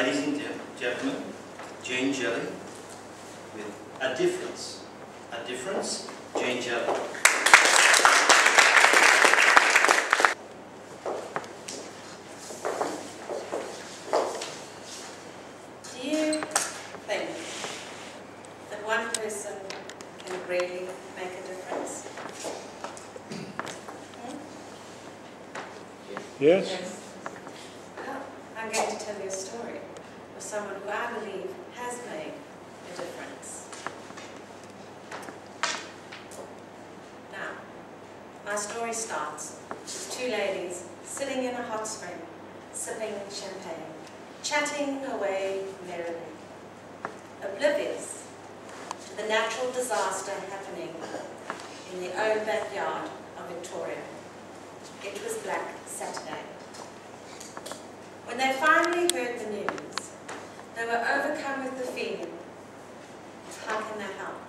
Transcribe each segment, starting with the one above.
Ladies and gentlemen, Jane Jelly with A Difference. A Difference, Jane Jelly. Do you think that one person can really make a difference? Yes. Well, I'm going to tell you a story of someone who I believe has made a difference. Now, my story starts with two ladies sitting in a hot spring, sipping champagne, chatting away merrily, oblivious to the natural disaster happening in the own backyard of Victoria. It was Black Saturday. When they finally heard the news, they were overcome with the feeling of how can they help?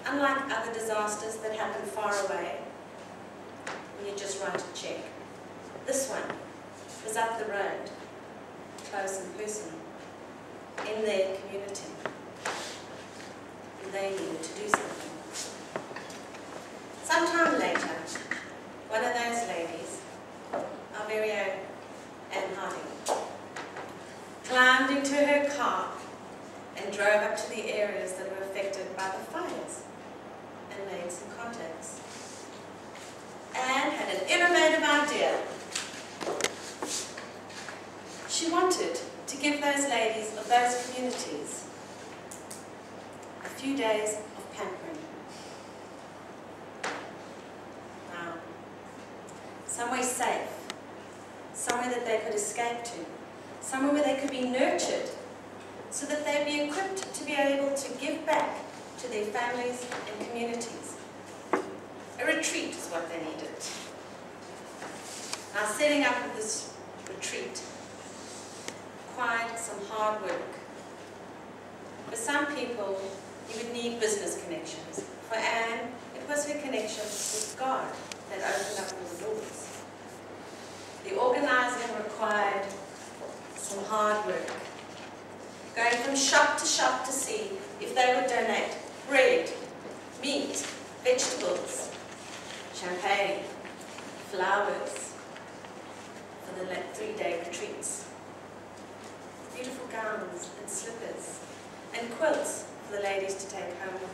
Unlike other disasters that happen far away, when you just write a check, this one was up the road, close and personal, in their community. And they needed to do something. Sometime later, one of those ladies, our very own Anne Harding, climbed into her car and drove up to the areas that were affected by the fires and made some contacts. Anne had an innovative idea. She wanted to give those ladies of those communities a few days of pampering. Now, somewhere safe, somewhere that they could escape to, somewhere where they could be nurtured, so that they'd be equipped to be able to give back to their families and communities. A retreat is what they needed. Now, setting up this retreat required some hard work. For some people, you would need business connections. For Anne, it was her connection with God that opened up all the doors. The organizing required some hard work. Going from shop to see if they would donate bread, meat, vegetables, champagne, flowers for the 3-day retreats, beautiful gowns and slippers, and quilts for the ladies to take home with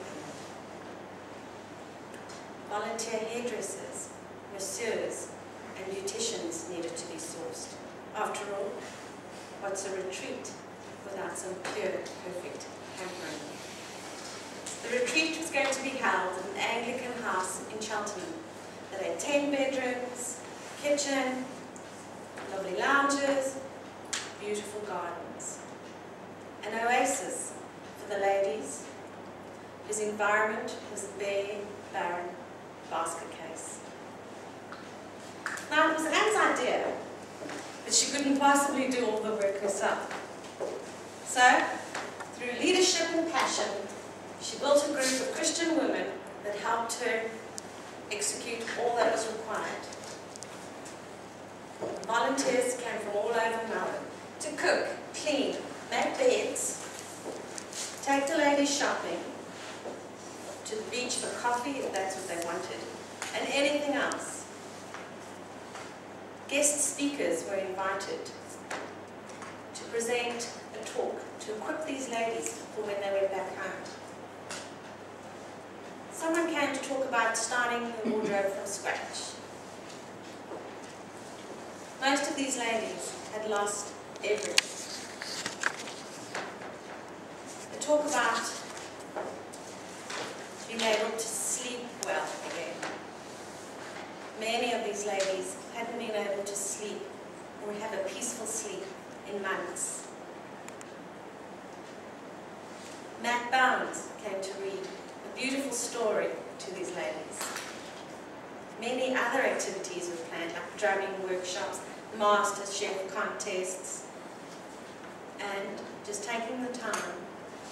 them. Volunteer hairdressers, masseurs, and beauticians needed to be sourced. After all, what's a retreat without some pure, perfect pampering? The retreat was going to be held in an Anglican house in Cheltenham that had 10 bedrooms, kitchen, lovely lounges, beautiful gardens. An oasis for the ladies whose environment was a bare, barren basket case. Now, it was Anne's idea, but she couldn't possibly do all the work herself. So, through leadership and passion, she built a group of Christian women that helped her execute all that was required. Volunteers came from all over Melbourne to cook, clean, make beds, take the ladies shopping, to the beach for coffee if that's what they wanted, and anything else. Guest speakers were invited to present a talk to equip these ladies for when they went back home. Someone came to talk about starting the wardrobe from scratch. Most of these ladies had lost everything. They talk about being able to sleep well again. Many of these ladies hadn't been able to sleep or have a peaceful sleep in months. Matt Bounds came to read a beautiful story to these ladies. Many other activities were planned, like drumming workshops, master chef contests, and just taking the time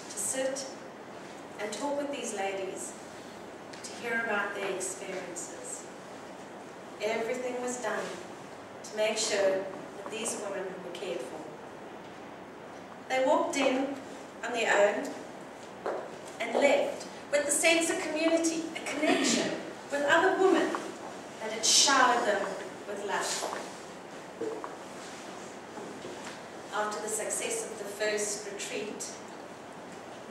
to sit and talk with these ladies, to hear about their experiences. Everything was done to make sure that these women were cared for. They walked in on their own and left with the sense of community, a connection with other women that had showered them with love. After the success of the first retreat,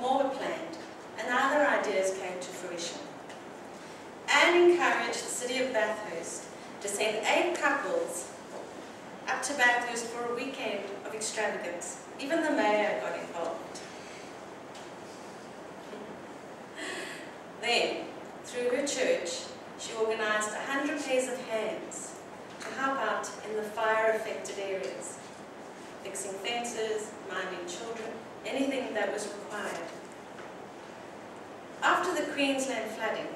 more were planned and other ideas came to fruition. Anne encouraged the city of Bathurst to send 8 couples up to Bathurst for a weekend of extravagance. Even the mayor got involved. Then, through her church, she organised 100 pairs of hands to help out in the fire-affected areas, fixing fences, minding children, anything that was required. After the Queensland flooding,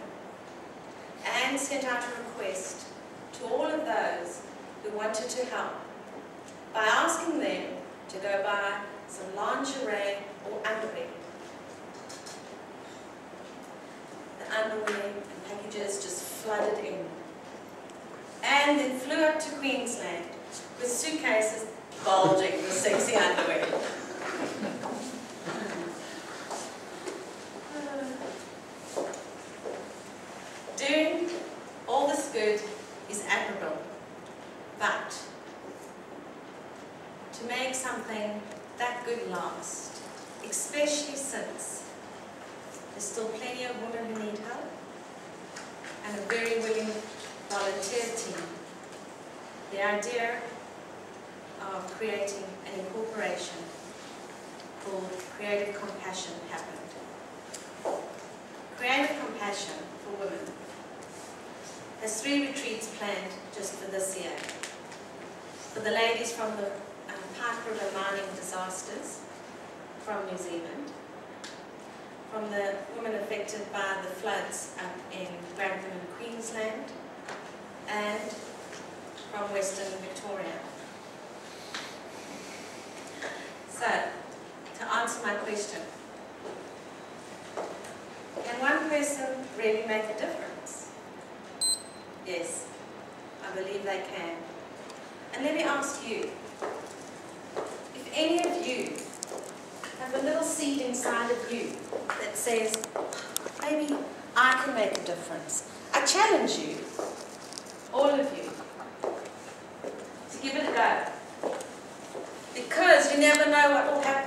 Anne sent out a request to all of those who wanted to help by asking them to go buy some lingerie or underwear. The underwear and packages just flooded in. Anne then flew up to Queensland with suitcases bulging with sexy underwear. Doing all this good is admirable, but to make something that good last, especially since there's still plenty of women who need help and a very willing volunteer team, the idea of creating an incorporation called Creative Compassion happened. Creative Compassion for Women has 3 retreats planned just for this year. For the ladies from the Park River mining disasters from New Zealand, from the women affected by the floods up in Grantham and Queensland, and from Western Victoria. So, to answer my question, can one person really make a difference? Yes, I believe they can. And let me ask you, if any of you have a little seed inside of you that says, maybe I can make a difference, I challenge you, all of you, to give it a go. Because you never know what will happen